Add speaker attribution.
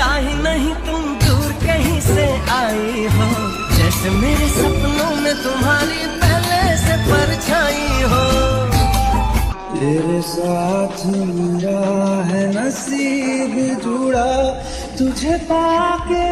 Speaker 1: पता ही नहीं तुम दूर कहीं से आई हो, जैसे मेरे सपनों में तुम्हारी पहले से परछाई हो।
Speaker 2: तेरे साथ मेरा है नसीब जुड़ा, तुझे पाके